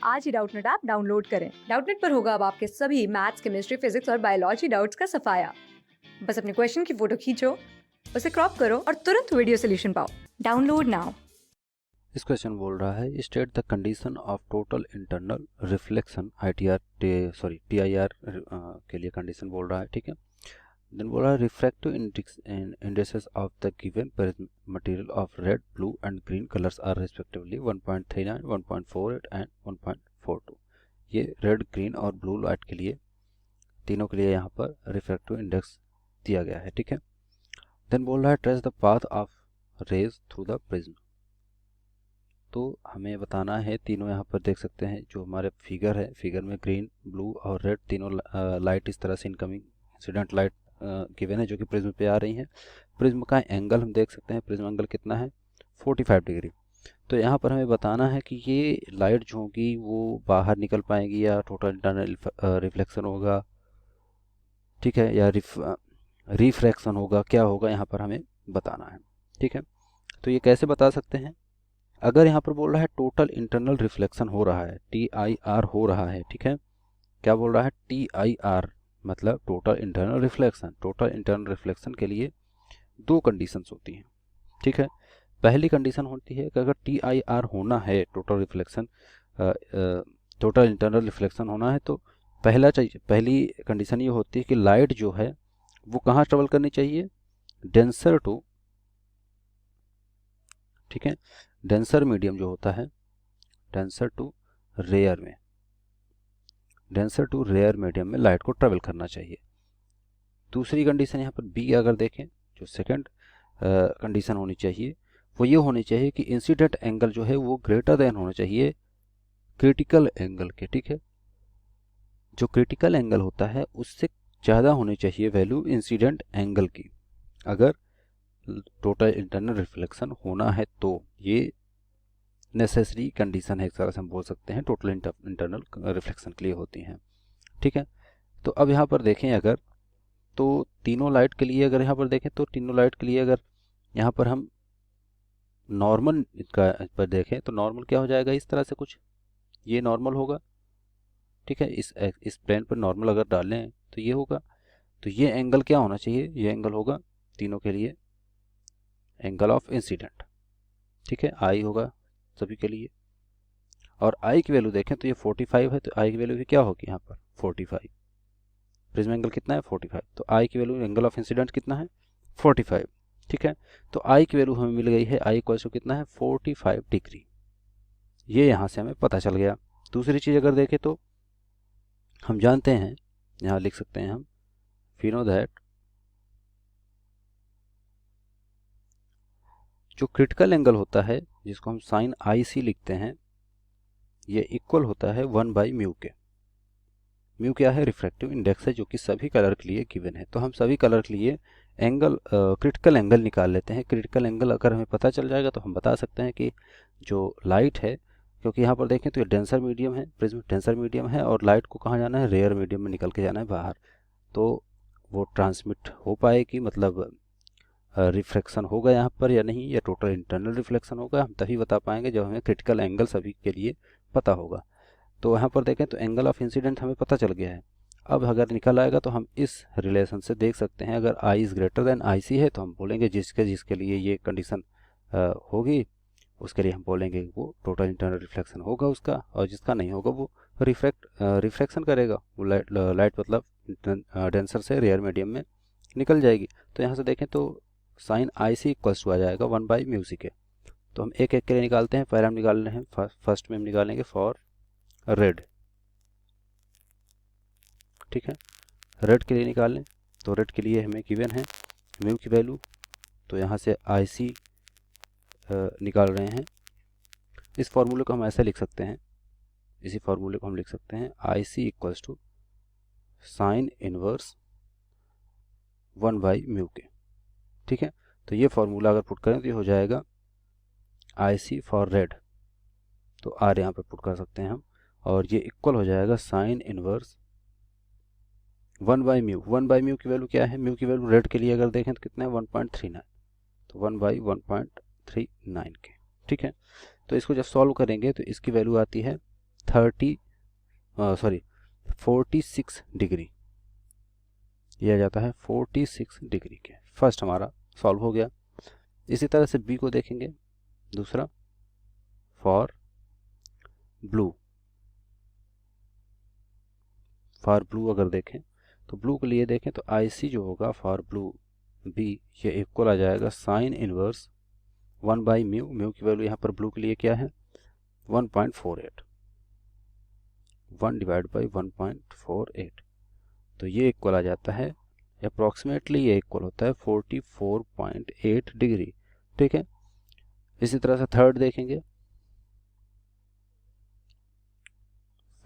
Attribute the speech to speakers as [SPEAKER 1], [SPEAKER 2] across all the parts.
[SPEAKER 1] आज ही Doubtnut app download करें। Doubtnut पर होगा अब आपके सभी मैथ्स, केमिस्ट्री, फिजिक्स और बायोलॉजी डाउट्स का सफाया। बस अपने क्वेश्चन की फोटो खींचो, उसे क्रॉप करो और तुरंत वीडियो सोल्यूशन पाओ। Download now.
[SPEAKER 2] इस क्वेश्चन बोल रहा है state the condition of total internal reflection TIR के लिए कंडीशन बोल रहा है। ठीक है, देन बोल रहा है refractive indexes of the given material of red, blue and green colours are respectively 1.39, 1.48 and 1.42। ये रेड, ग्रीन और ब्लू लाइट के लिए, तीनों के लिए यहाँ पर रिफ्रैक्टिव इंडेक्स दिया गया है। ठीक है, देन बोल रहा है trace the path of rays through the prism. तो हमें बताना है, तीनों यहाँ पर देख सकते हैं जो हमारे फिगर है, फिगर में ग्रीन, ब्लू और रेड तीनों लाइट इस तरह से इनकमिंग इंसिडेंट लाइट गिवन है जो कि प्रिज्म पे आ रही है। प्रिज्म का एंगल हम देख सकते हैं, प्रिज्म एंगल कितना है 45 डिग्री। तो यहाँ पर हमें बताना है कि ये लाइट जो होगी वो बाहर निकल पाएगी या टोटल इंटरनल रिफ्लेक्शन होगा, ठीक है, या रिफ्रैक्शन होगा, क्या होगा यहाँ पर हमें बताना है। ठीक है, तो ये कैसे बता सकते हैं? अगर यहाँ पर बोल रहा है टोटल इंटरनल रिफ्लेक्शन हो रहा है, TIR हो रहा है, ठीक है, क्या बोल रहा है TIR मतलब total internal reflection. Total internal reflection के लिए दो कंडीशंस होती हैं। ठीक है, पहली कंडीशन होती है कि अगर TIR होना है, total reflection, total internal reflection होना है, तो पहली कंडीशन ये होती है कि लाइट जो है वो कहाँ ट्रेवल करनी चाहिए, डेंसर टू, ठीक है, डेंसर मीडियम जो होता है, डेंसर टू रेयर में, डेंसर टू रेयर मीडियम में लाइट को ट्रेवल करना चाहिए। दूसरी कंडीशन यहाँ पर बी अगर देखें, जो सेकंड कंडीशन होनी चाहिए वो ये होनी चाहिए कि इंसिडेंट एंगल जो है वो ग्रेटर देन होना चाहिए क्रिटिकल एंगल के। ठीक है, जो क्रिटिकल एंगल होता है उससे ज़्यादा होनी चाहिए वैल्यू इंसिडेंट एंगल की, अगर टोटल इंटरनल रिफ्लेक्शन होना है। तो ये नेसेसरी कंडीशन है, एक तरह से हम बोल सकते हैं, टोटल इंटरनल रिफ्लेक्शन के लिए होती हैं। ठीक है, तो अब यहाँ पर देखें अगर, तो तीनों लाइट के लिए अगर यहाँ पर देखें तो तीनों लाइट के लिए अगर यहाँ पर हम नॉर्मल का पर देखें तो नॉर्मल क्या हो जाएगा, इस तरह से कुछ ये नॉर्मल होगा। ठीक है, इस प्लेन पर नॉर्मल अगर डालें तो ये होगा। तो ये एंगल क्या होना चाहिए, ये एंगल होगा तीनों के लिए एंगल ऑफ इंसिडेंट। ठीक है, आई होगा सभी के लिए, और आई की वैल्यू देखें तो ये 45 है, तो आई की वैल्यू भी क्या होगी यहाँ पर 45। प्रिज्म एंगल कितना है 45, तो आई की वैल्यू एंगल ऑफ इंसिडेंट कितना है 45। ठीक है, तो आई की वैल्यू हमें मिल गई है, आई इक्वल टू कितना है 45 डिग्री, ये यहाँ से हमें पता चल गया। दूसरी चीज़ अगर देखें तो हम जानते हैं, यहाँ लिख सकते हैं हम, वी नो दैट जो क्रिटिकल एंगल होता है जिसको हम साइन IC लिखते हैं, ये इक्वल होता है 1/μ के। म्यू क्या है, रिफ्रैक्टिव इंडेक्स है जो कि सभी कलर के लिए गिवन है। तो हम सभी कलर के लिए एंगल, क्रिटिकल एंगल निकाल लेते हैं। क्रिटिकल एंगल अगर हमें पता चल जाएगा तो हम बता सकते हैं कि जो लाइट है, क्योंकि यहाँ पर देखें तो ये डेंसर मीडियम है, प्रिज्म डेंसर मीडियम है, और लाइट को कहाँ जाना है, रेयर मीडियम में निकल के जाना है बाहर, तो वो ट्रांसमिट हो पाएगी, मतलब रिफ्लेक्शन होगा यहाँ पर या नहीं, या टोटल इंटरनल रिफ्लेक्शन होगा, हम तभी बता पाएंगे जब हमें क्रिटिकल एंगल सभी के लिए पता होगा। तो यहाँ पर देखें तो एंगल ऑफ इंसिडेंट हमें पता चल गया है। अब अगर निकल आएगा तो हम इस रिलेशन से देख सकते हैं, अगर I is greater than IC है तो हम बोलेंगे जिसके लिए ये कंडीशन होगी उसके लिए हम बोलेंगे वो टोटल इंटरनल रिफ्लेक्शन होगा उसका, और जिसका नहीं होगा वो रिफ्रैक्शन करेगा, वो लाइट मतलब डेंसर से रेयर मीडियम में निकल जाएगी। तो यहाँ से देखें तो साइन IC इक्वल्स टू आ जाएगा 1/μc के। तो हम एक एक के लिए निकालते हैं, पहले हम निकाल रहे हैं, फर्स्ट में हम निकालेंगे फॉर रेड। ठीक है, रेड के लिए निकालें तो रेड के लिए हमें गिवन है म्यू की वैल्यू, तो यहाँ से IC निकाल रहे हैं। इस फार्मूले को हम ऐसे लिख सकते हैं, इसी फार्मूले को हम लिख सकते हैं IC equals to sine inverse 1/μ के। ठीक है, तो ये फार्मूला अगर पुट करें तो ये हो जाएगा IC फॉर रेड, तो R यहाँ पर पुट कर सकते हैं हम, और ये इक्वल हो जाएगा साइन इनवर्स 1/μ। 1/μ की वैल्यू क्या है, म्यू की वैल्यू रेड के लिए अगर देखें तो कितना है 1.39, तो 1/1.39 के। ठीक है, तो इसको जब सॉल्व करेंगे तो इसकी वैल्यू आती है 46 डिग्री, ये आ जाता है 46 डिग्री के। फर्स्ट हमारा सॉल्व हो गया। इसी तरह से बी को देखेंगे, दूसरा फॉर ब्लू, अगर देखें तो ब्लू के लिए देखें तो IC जो होगा फॉर ब्लू बी, ये इक्वल आ जाएगा sine inverse 1 by mu. Mu की वैल्यू यहाँ पर ब्लू के लिए क्या है 1.48, 1 डिवाइड बाई 1.48, तो ये इक्वल आ जाता है अप्रॉक्सीमेटली, ये इक्वल होता है 44.8 डिग्री। ठीक है, इसी तरह से थर्ड देखेंगे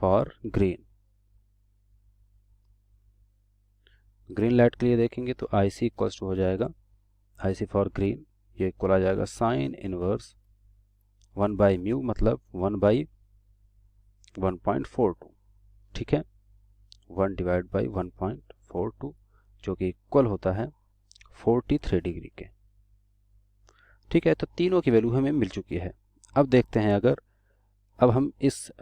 [SPEAKER 2] फॉर ग्रीन, ग्रीन लाइट के लिए देखेंगे तो IC इक्वल्स टू हो जाएगा, IC फॉर ग्रीन ये इक्वल आ जाएगा साइन इनवर्स 1 बाई म्यू, मतलब 1 बाई 1.42। ठीक है, 1 डिवाइड बाई 1.42 जो कि इक्वल होता है 43 डिग्री के। ठीक है, तो तीनों की वैल्यू हमें मिल चुकी है। अब देखते हैं, अगर अब हम इस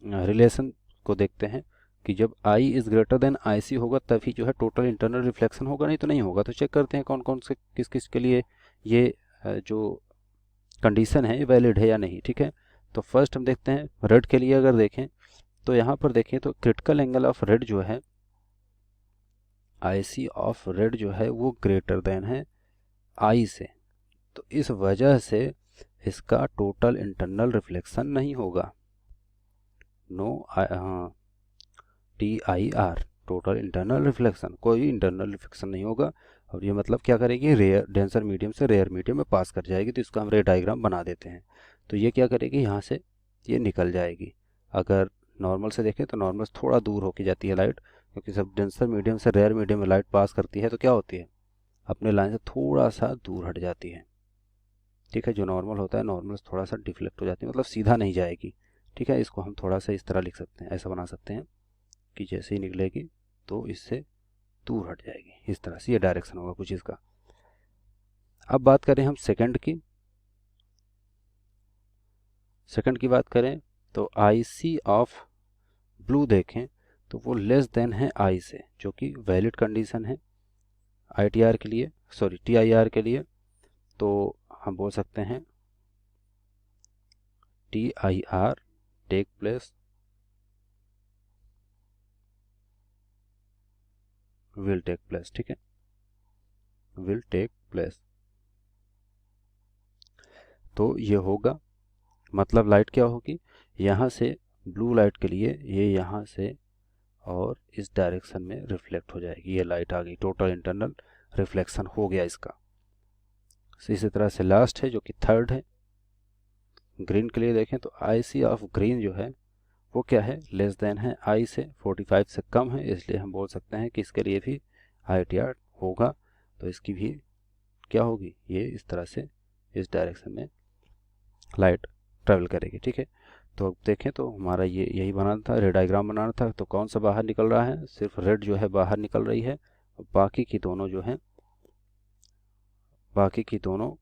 [SPEAKER 2] रिलेशन को देखते हैं कि जब I is greater than IC होगा तभी जो है टोटल इंटरनल रिफ्लेक्शन होगा, नहीं तो नहीं होगा। तो चेक करते हैं कौन कौन से किस किस के लिए ये जो कंडीशन है वैलिड है या नहीं। ठीक है, तो फर्स्ट हम देखते हैं रेड के लिए। अगर देखें तो यहाँ पर देखें तो क्रिटिकल एंगल ऑफ रेड जो है IC ऑफ रेड जो है वो ग्रेटर देन है I से, तो इस वजह से इसका टोटल इंटरनल रिफ्लेक्शन नहीं होगा, no TIR, total internal reflection, कोई इंटरनल रिफ्लेक्शन नहीं होगा। और ये मतलब क्या करेगी, रेयर डेंसर मीडियम से रेयर मीडियम में पास कर जाएगी, तो इसका हम रे डायग्राम बना देते हैं। तो ये क्या करेगी, यहाँ से ये निकल जाएगी। अगर नॉर्मल से देखें तो नॉर्मल से थोड़ा दूर होके जाती है लाइट, क्योंकि जब डेंसर मीडियम से रेयर मीडियम में लाइट पास करती है तो क्या होती है, अपने लाइन से थोड़ा सा दूर हट जाती है। ठीक है, जो नॉर्मल होता है नॉर्मल से थोड़ा सा डिफ्लेक्ट हो जाती है, मतलब सीधा नहीं जाएगी। ठीक है, इसको हम थोड़ा सा इस तरह लिख सकते हैं, ऐसा बना सकते हैं कि जैसे ही निकलेगी तो इससे दूर हट जाएगी, इस तरह से ये डायरेक्शन होगा कुछ इसका। अब बात करें हम सेकंड की बात करें तो IC ऑफ ब्लू देखें तो वो लेस देन है I से, जो कि वैलिड कंडीशन है TIR के लिए। तो हम बोल सकते हैं TIR take place will take place. ठीक है, विल टेक प्लेस, तो ये होगा, मतलब लाइट क्या होगी, यहाँ से ब्लू लाइट के लिए ये यहाँ से और इस डायरेक्शन में रिफ्लेक्ट हो जाएगी, ये लाइट आ गई, टोटल इंटरनल रिफ्लेक्शन हो गया इसका। इसी तरह से लास्ट है जो कि थर्ड है, ग्रीन के लिए देखें तो IC ऑफ ग्रीन जो है वो क्या है, लेस देन है I से, 45 से कम है, इसलिए हम बोल सकते हैं कि इसके लिए भी ITR होगा। तो इसकी भी क्या होगी, ये इस तरह से इस डायरेक्शन में लाइट ट्रेवल करेगी। ठीक है, तो अब देखें तो हमारा ये यही बनाना था, रेड डायग्राम बनाना था। तो कौन सा बाहर निकल रहा है, सिर्फ रेड जो है बाहर निकल रही है, बाकी की दोनों जो है, बाकी की दोनों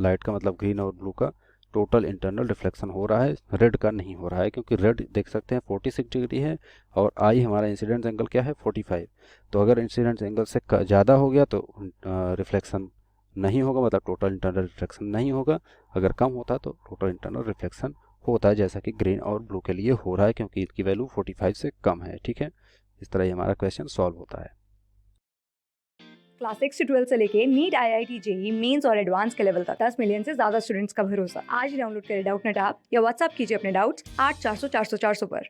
[SPEAKER 2] लाइट का मतलब ग्रीन और ब्लू का टोटल इंटरनल रिफ्लेक्शन हो रहा है, रेड का नहीं हो रहा है, क्योंकि रेड देख सकते हैं 46 डिग्री है और I हमारा इंसिडेंट एंगल क्या है 45। तो अगर इंसिडेंट एंगल से ज़्यादा हो गया तो रिफ्लेक्शन नहीं होगा, मतलब टोटल इंटरनल रिफ्लेक्शन नहीं होगा। अगर कम होता तो टोटल इंटरनल रिफ्लेक्शन होता है, जैसा कि ग्रीन और ब्लू के लिए हो रहा है, क्योंकि इनकी वैल्यू 45 से कम है। ठीक है, इस तरह ये हमारा क्वेश्चन सॉल्व होता है।
[SPEAKER 1] क्लास 6 से 12 से लेके नीट IIT JEE मेंस और एडवांस के लेवल तक 10 मिलियन से ज्यादा स्टूडेंट्स का भरोसा। आज ही डाउनलोड करें डाउटनेट ऐप या व्हाट्सएप कीजिए अपने डाउट्स 8400 400 400 पर।